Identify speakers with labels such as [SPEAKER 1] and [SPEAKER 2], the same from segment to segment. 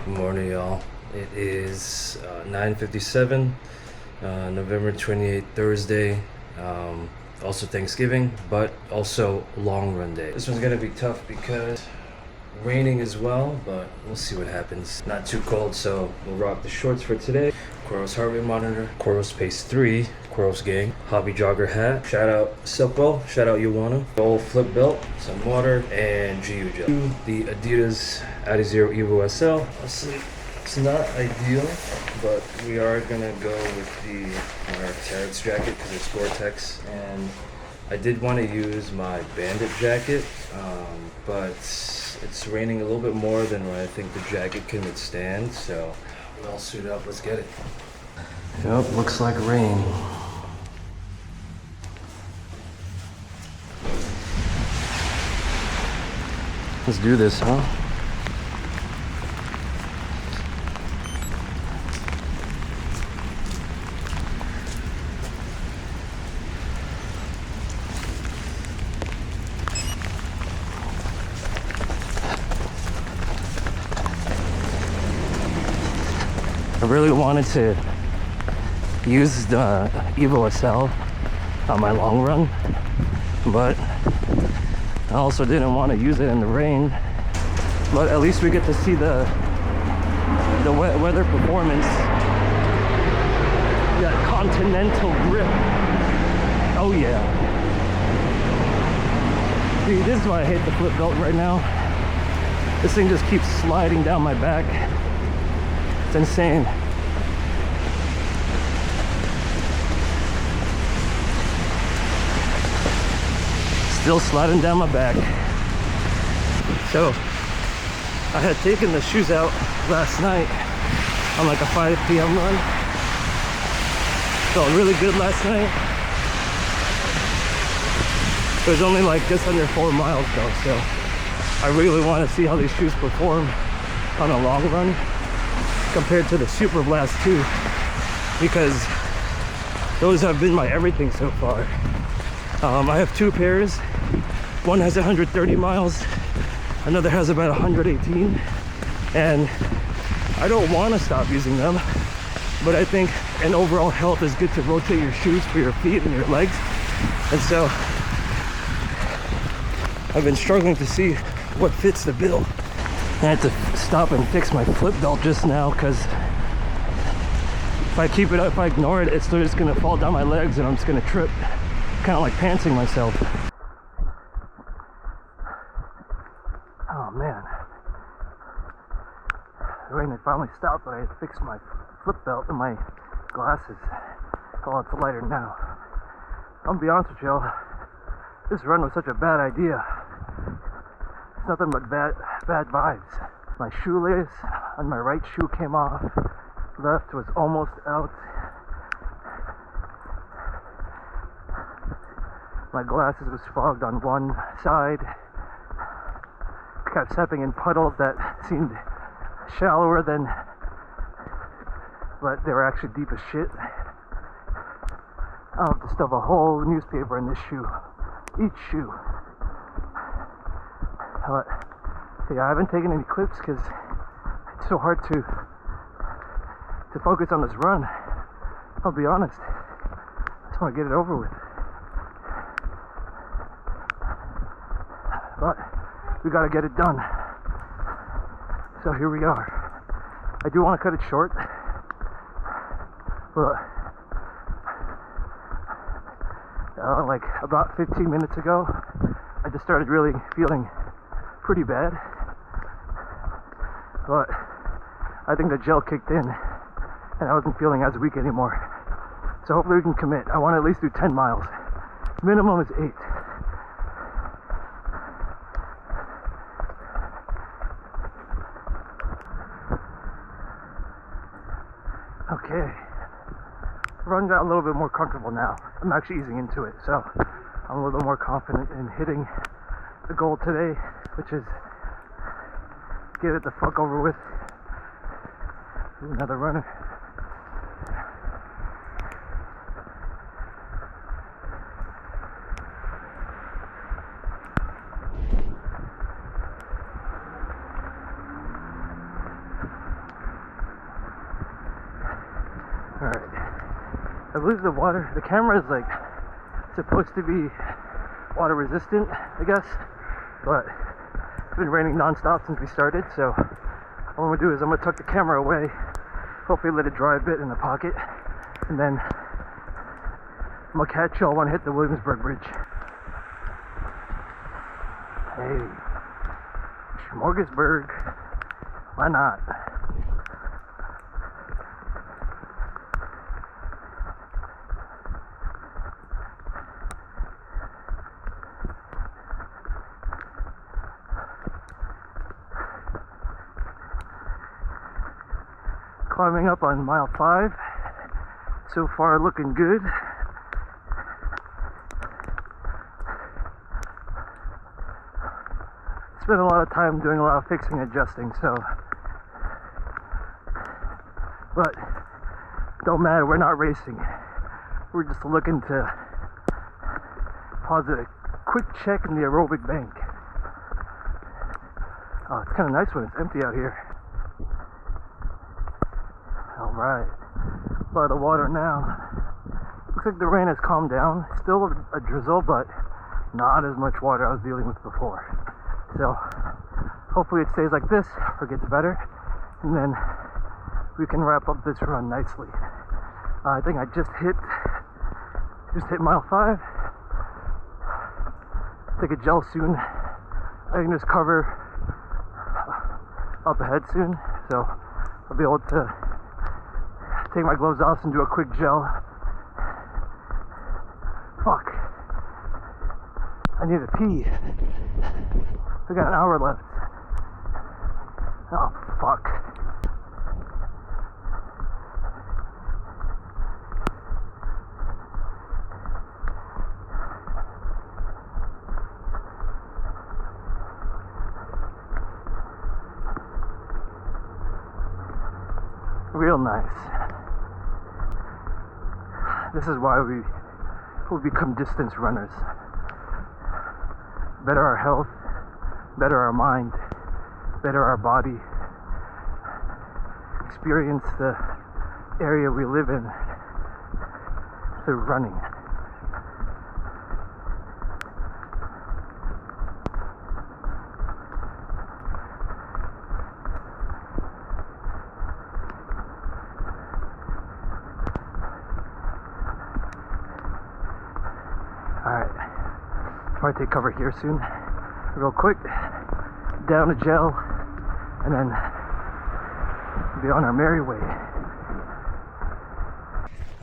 [SPEAKER 1] Good morning, y'all. It is 9:57, November 28th, Thursday. Also Thanksgiving, but also long run day. This one's gonna be tough because raining as well, but we'll see what happens. Not too cold, so we'll rock the shorts for today. Coros heart rate monitor, Coros Pace 3, Coros gang, hobby jogger hat. Shout out Silco, shout out Ioana. Old flip belt, some water, and GU gel. The Adidas Adizero Evo SL. Honestly, it's not ideal, but we are gonna go with the Terex jacket because it's Gore-Tex, and I did want to use my Bandit jacket, but it's raining a little bit more than what I think the jacket can withstand, so we're all suited up. Let's get it. Yep, looks like rain. Let's do this, huh? I really wanted to use the Evo SL on my long run, but I also didn't want to use it in the rain. But at least we get to see the weather performance. That continental grip. Oh yeah. See, this is why I hate the flip belt right now. This thing just keeps sliding down my back. It's insane. Still sliding down my back. So I had taken the shoes out last night on like a 5 p.m. run. Felt really good last night. It was only like just under 4 miles though, so I really want to see how these shoes perform on a long run compared to the Super Blast 2, because those have been my everything so far. I have 2 pairs. One has 130 miles, another has about 118, and I don't want to stop using them, but I think an overall health is good to rotate your shoes for your feet and your legs. And so I've been struggling to see what fits the bill. I had to stop and fix my flip belt just now, because if I keep it up, if I ignore it, it's just gonna fall down my legs and I'm just gonna trip, kind of like pantsing myself. Oh man, the rain had finally stopped, but I had fixed my flip belt and my glasses. Oh, it's lighter now. I'll be honest with y'all, this run was such a bad idea. It's nothing but bad vibes. My shoelace on my right shoe came off. Left was almost out. My glasses was fogged on one side. Kept stepping in puddles that seemed shallower than, but they were actually deep as shit. I'll have to stuff a whole newspaper in this shoe. Each shoe. But yeah, I haven't taken any clips because it's so hard to focus on this run. I'll be honest. I just want to get it over with. But we gotta get it done. So here we are. I do want to cut it short, but like about 15 minutes ago, I just started really feeling pretty bad. But I think the gel kicked in and I wasn't feeling as weak anymore. So hopefully we can commit. I want to at least do 10 miles. Minimum is 8. Okay, run got a little bit more comfortable now. I'm actually easing into it, so I'm a little bit more confident in hitting the goal today, which is get it the fuck over with. Do another runner. Alright. I believe the camera is like supposed to be water resistant, I guess, but it's been raining non-stop since we started, so what I'm gonna do is I'm gonna tuck the camera away, hopefully let it dry a bit in the pocket, and then I'm gonna catch y'all when I hit the Williamsburg Bridge. Hey, Smorgasburg, why not? Climbing up on mile 5. So far looking good. Spent a lot of time doing a lot of fixing and adjusting, so but don't matter, we're not racing. We're just looking to pause a quick check in the aerobic bank. Oh, it's kind of nice when it's empty out here. Alright, by the water now. Looks like the rain has calmed down. Still a drizzle, but not as much water I was dealing with before. So hopefully it stays like this or gets better, and then we can wrap up this run nicely. I think I just hit mile 5. Take a gel soon. I can just cover up ahead soon, so I'll be able to take my gloves off and do a quick gel. Fuck. I need to pee. We got an hour left. Oh, fuck. Real nice. This is why we become distance runners. Better our health, better our mind, better our body. Experience the area we live in through running. Might take cover here soon, real quick, down a gel, and then be on our merry way.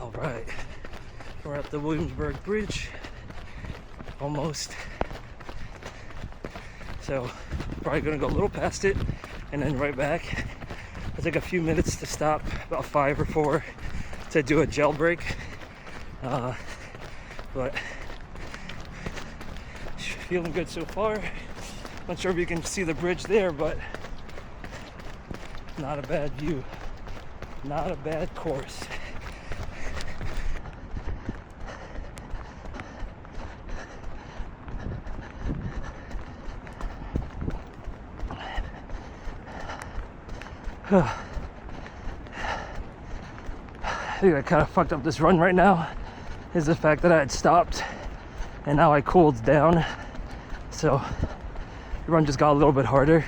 [SPEAKER 1] Alright, we're at the Williamsburg Bridge, almost. So, probably gonna go a little past it, and then right back. It'll take a few minutes to stop, about 5 or 4, to do a gel break. But feeling good so far. Not sure if you can see the bridge there, but not a bad view. Not a bad course. I think I kind of fucked up this run right now is the fact that I had stopped and now I cooled down. So the run just got a little bit harder.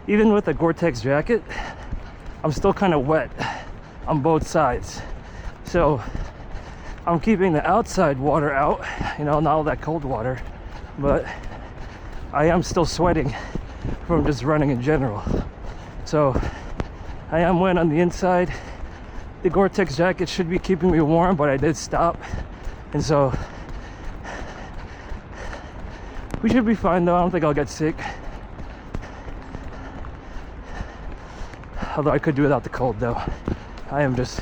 [SPEAKER 1] Even with the Gore-Tex jacket, I'm still kind of wet on both sides. So I'm keeping the outside water out, you know, not all that cold water, but I am still sweating from just running in general. So I am wet on the inside. The Gore-Tex jacket should be keeping me warm, but I did stop. And so we should be fine though. I don't think I'll get sick. Although I could do without the cold though. I am just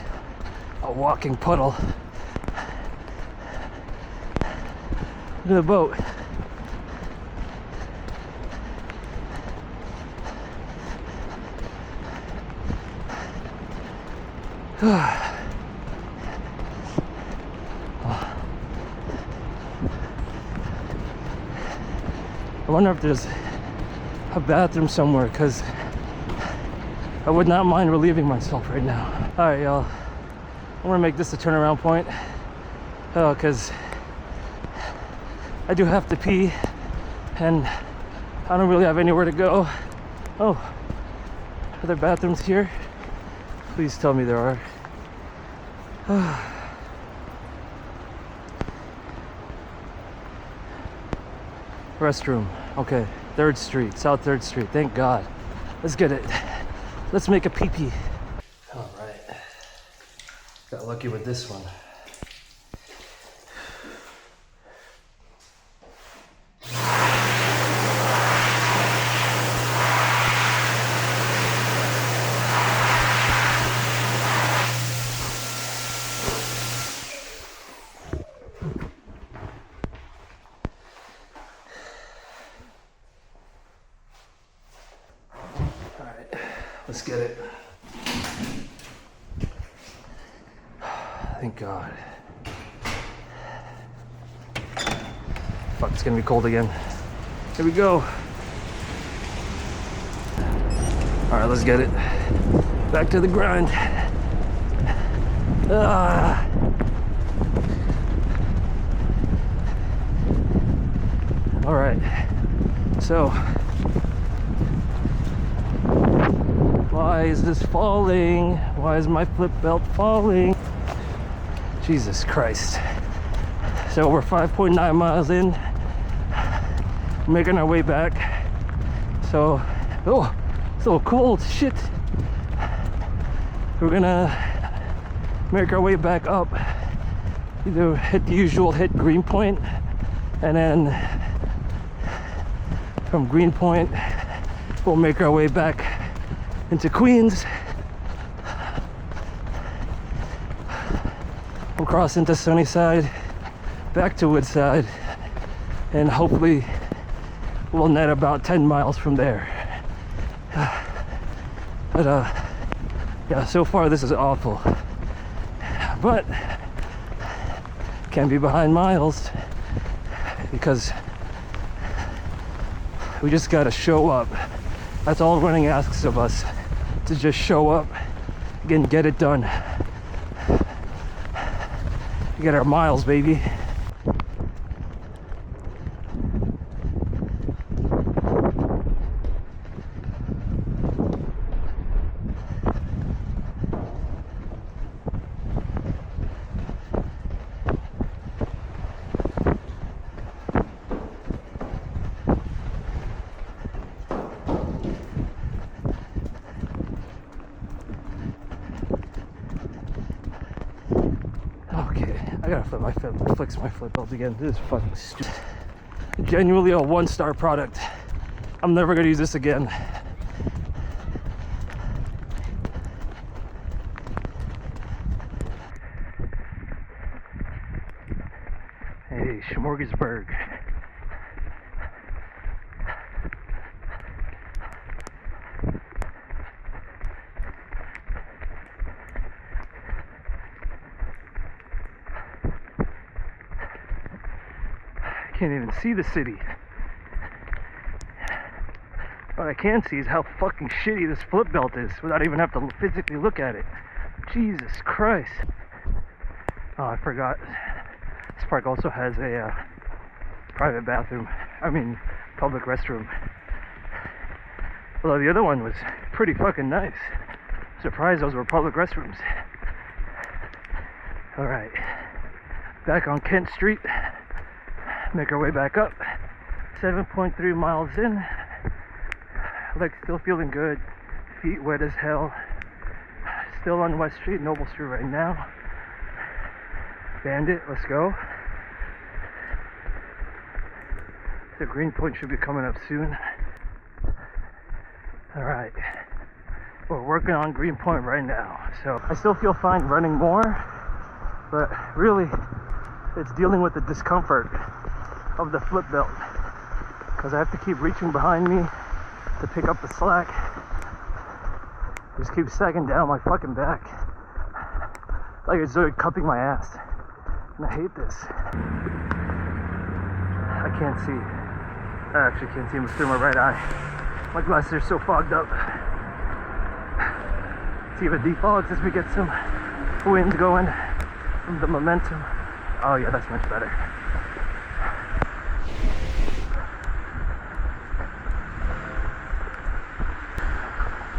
[SPEAKER 1] a walking puddle. Look at the boat. I wonder if there's a bathroom somewhere, because I would not mind relieving myself right now. All right, y'all. I'm gonna make this a turnaround point because I do have to pee and I don't really have anywhere to go. Oh, are there bathrooms here? Please tell me there are. Restroom. Okay, 3rd Street, South 3rd Street. Thank God. Let's get it. Let's make a pee-pee. All right. Got lucky with this one. Let's get it. Thank God. Fuck, it's gonna be cold again. Here we go. All right, let's get it. Back to the grind. Ah. All right, so why is this falling? Why is my flip belt falling? Jesus Christ. So we're 5.9 miles in, making our way back. So, oh, so cold, shit. We're gonna make our way back up. Either hit the usual, hit Greenpoint, and then from Greenpoint, we'll make our way back into Queens. We'll cross into Sunnyside, back to Woodside, and hopefully we'll net about 10 miles from there. But yeah, so far this is awful. But can't be behind miles because we just gotta show up. That's all running asks of us, to just show up and get it done. Get our miles, baby. I gotta fix my flip belt again. This is fucking stupid. Genuinely a 1-star product. I'm never gonna use this again. Hey, Smorgasburg. Can't even see the city. What I can see is how fucking shitty this flip belt is without even have to physically look at it. Jesus Christ. Oh, I forgot. This park also has a private bathroom. I mean, public restroom. Although the other one was pretty fucking nice. Surprised those were public restrooms. Alright. Back on Kent Street. Make our way back up. 7.3 miles in. Like, still feeling good. Feet wet as hell. Still on West Street, Noble Street right now. Bandit, let's go. The Greenpoint should be coming up soon. Alright. We're working on Greenpoint right now. So I still feel fine running more, but really it's dealing with the discomfort of the flip belt, because I have to keep reaching behind me to pick up the slack. Just keep sagging down my fucking back like it's really cupping my ass, and I hate this. I can't see. I actually can't see through my right eye. My glasses are so fogged up. See if it defaults as we get some wind going from the momentum. Oh yeah, that's much better.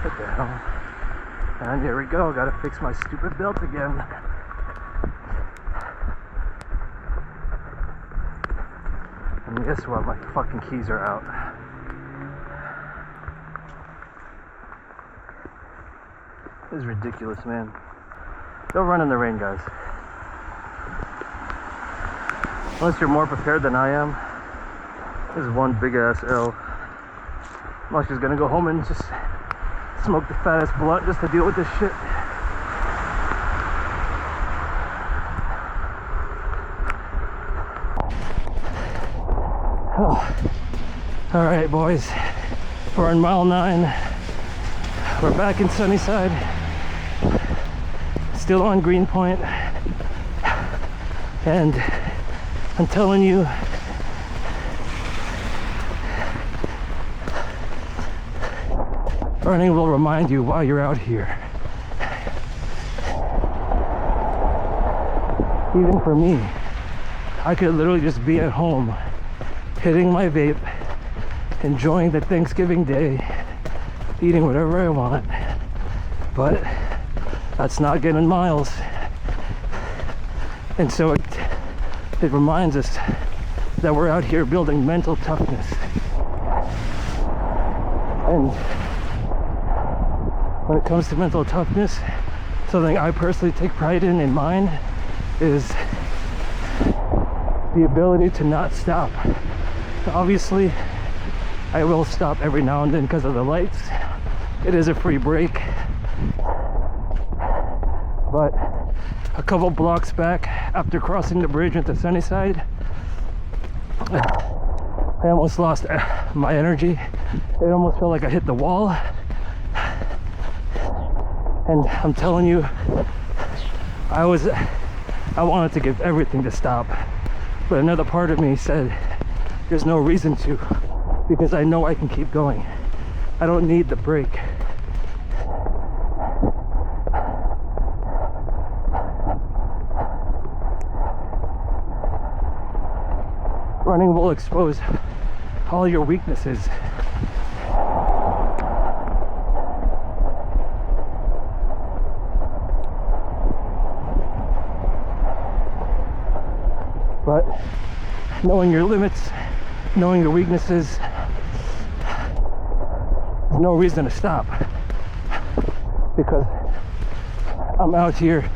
[SPEAKER 1] What the hell? And here we go, gotta fix my stupid belt again. And guess what? My fucking keys are out. This is ridiculous, man. Don't run in the rain, guys. Unless you're more prepared than I am. This is one big ass L. I'm just gonna go home and just smoke the fattest blunt just to deal with this shit. Oh. All right, boys. We're on mile 9. We're back in Sunnyside. Still on Greenpoint. And I'm telling you, running will remind you why you're out here. Even for me, I could literally just be at home, hitting my vape, enjoying the Thanksgiving day, eating whatever I want. But that's not getting miles. And so it reminds us that we're out here building mental toughness. And when it comes to mental toughness, something I personally take pride in mine is the ability to not stop. Obviously, I will stop every now and then because of the lights. It is a free break. But a couple blocks back, after crossing the bridge into Sunnyside, I almost lost my energy. It almost felt like I hit the wall. And I'm telling you, I wanted to give everything to stop. But another part of me said, there's no reason to, because I know I can keep going. I don't need the break. Running will expose all your weaknesses. But knowing your limits, knowing your weaknesses, there's no reason to stop. Because I'm out here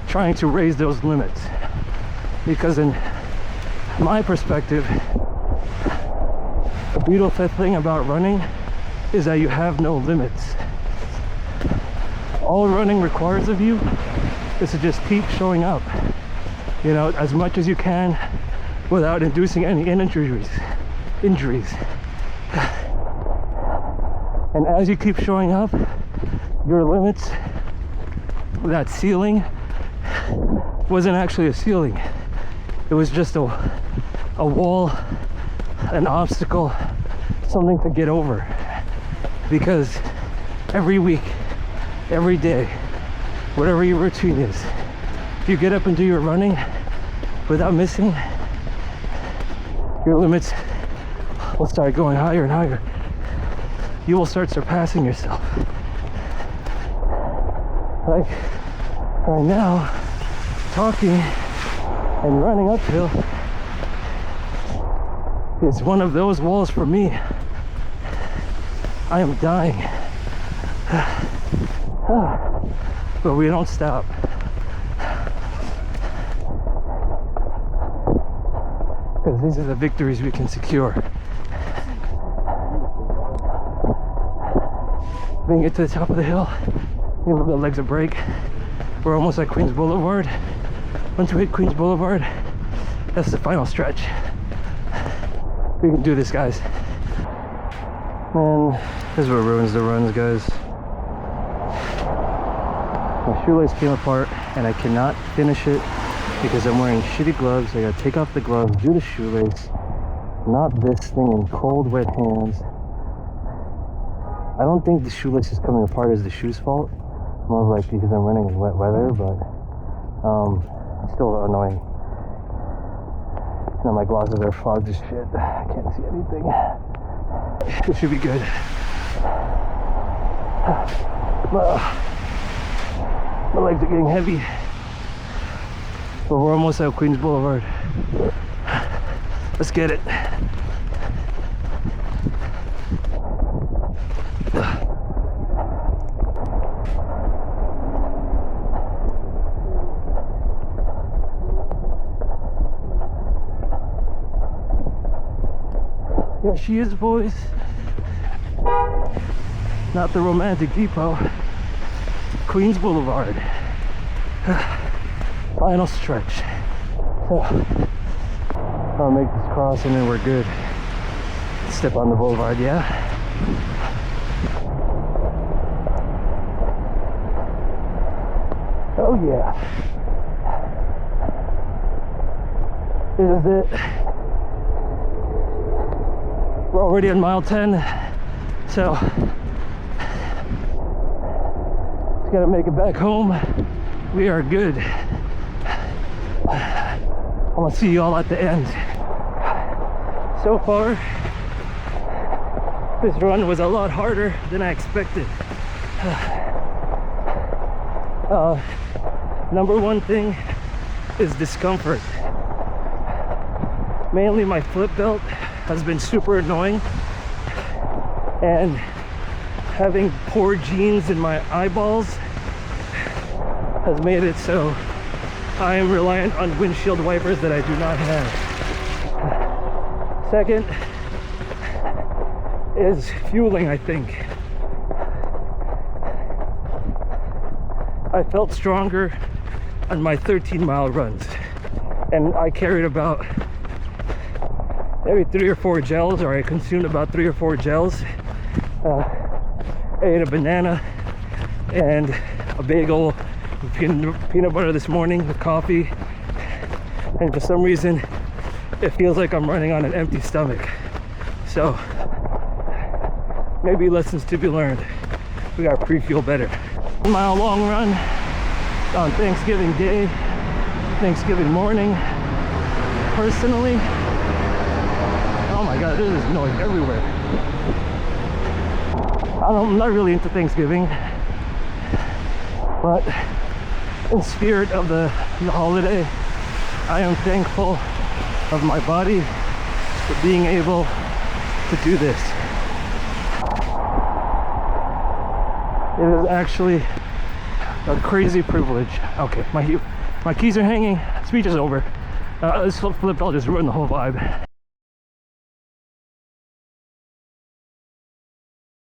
[SPEAKER 1] trying to raise those limits. Because in my perspective, the beautiful thing about running is that you have no limits. All running requires of you is to just keep showing up, you know, as much as you can without inducing any injuries. And as you keep showing up, your limits, that ceiling, wasn't actually a ceiling. It was just a wall, an obstacle, something to get over. Because every week, every day, whatever your routine is, if you get up and do your running without missing, your limits will start going higher and higher. You will start surpassing yourself. Like right now, talking and running uphill is one of those walls for me. I am dying. But we don't stop. Because these are the victories we can secure. Being it to the top of the hill, give the legs a break. We're almost at Queens Boulevard. Once we hit Queens Boulevard, that's the final stretch. We can do this, guys. Man, this is what ruins the runs, guys. My shoelace came apart and I cannot finish it because I'm wearing shitty gloves. I gotta take off the gloves, do the shoelace, knot this thing in cold, wet hands. I don't think the shoelace is coming apart as the shoe's fault. More likely because I'm running in wet weather, but it's still annoying. Now my glasses are fogged as shit. I can't see anything. It should be good. My legs are getting heavy. But we're almost at Queens Boulevard. Let's get it. There she is, boys. Not the romantic depot. Queens Boulevard. Final stretch. So I'll make this cross and then we're good. Step on the boulevard, yeah? Oh yeah. This is it. We're already on mile 10, so just gotta make it back home. We are good. I'm gonna see you all at the end. So far, this run was a lot harder than I expected. Number one thing is discomfort. Mainly my flip belt has been super annoying, and having poor genes in my eyeballs has made it so I am reliant on windshield wipers that I do not have. Second is fueling, I think. I felt stronger on my 13-mile runs, and I carried about maybe 3 or 4 gels, or I consumed about 3 or 4 gels. Ate a banana and a bagel with peanut butter this morning with coffee, and for some reason it feels like I'm running on an empty stomach. So maybe lessons to be learned. We gotta pre-fuel better. 1-mile long run on Thanksgiving Day, Thanksgiving morning. Personally, oh my god, there's noise everywhere. I'm not really into Thanksgiving, but in spirit of the holiday, I am thankful of my body for being able to do this. It is actually a crazy privilege. Okay, my keys are hanging. Speech is over. This flip, I'll just ruin the whole vibe.